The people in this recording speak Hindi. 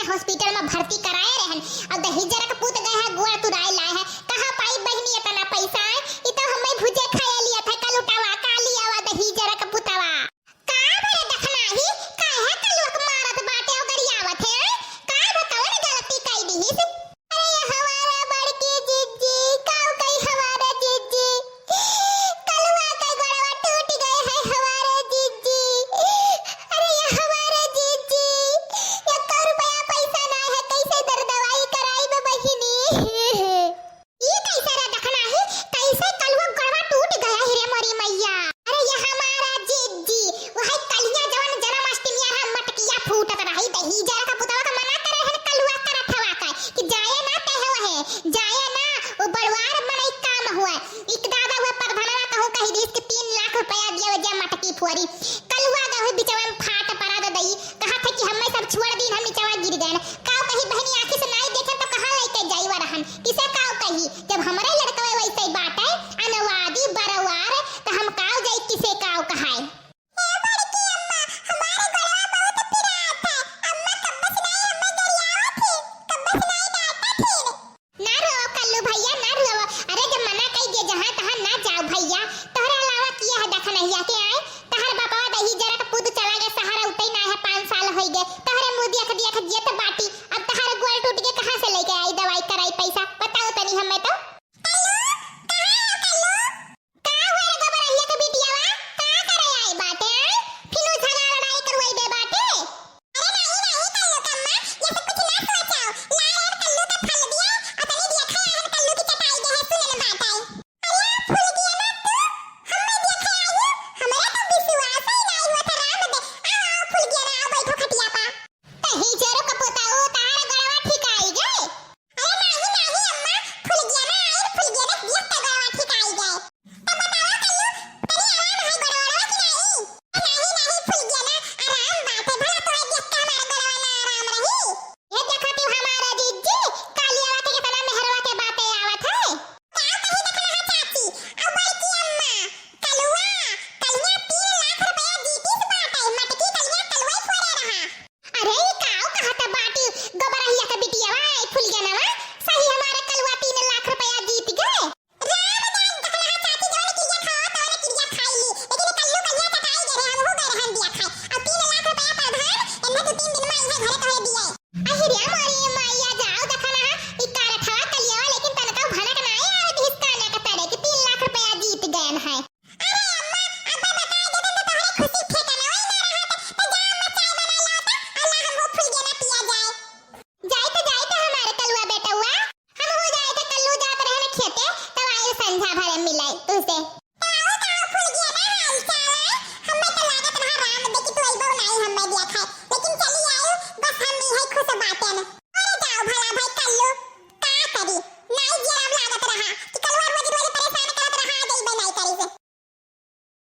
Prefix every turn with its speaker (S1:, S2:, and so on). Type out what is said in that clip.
S1: हॉस्पिटल में भर्ती कराए रहन अब दही जरा का पुत गए है गोड़ तुराई लाए है कहां पाई बहनी इतना पैसा है ई तो हमें भुजे खाए लिया था कल उठावा का लिया वा दही जरा का पुतवा का बरे देखना ही काहे कलुक मारत बाटे ओकरी आवत है का बताओ ने गलती कई दी ही अरे हमारा बड़की जीजी काऊ कई हमारा जीजी कलवा का गोड़वा टूट गए है हमारे जीजी अरे ये हमारे जीजी 1 रुपया पैसा ना है कैसे दर दवाई कराई बे बहिनी ये कैसा रे देखना ही कैसे कलवा गोड़वा टूट गया है रे मोरी मैया अरे ये हमारा जीजी वही कलिया जवन जन्माष्टमी है मटकिया फूटत रही दही जरा का पुतवा का मना करे है कलवा करत हवा का कि जाए ना कहे वहे जाए ना वो बड़वार मनई काम हुआ एक दादा हुए प्रधानवा कहू कही दिस के 3 लाख रुपया दिया जे मटकी फोरी कलवा गए बिचवा में फाट पड़ा दे दई कहा था कि हमें सब छोड़ दी हम नीचवा गिर गए काऊ कही बहनी आंखी से नहीं देखे तो कहां लेके जाईवा रहन किसे काऊ कही जब हमारे लड़का वैसे ही बात है अनवादी बरवार तो हम काऊ जाई किसे काऊ कहाई गबरा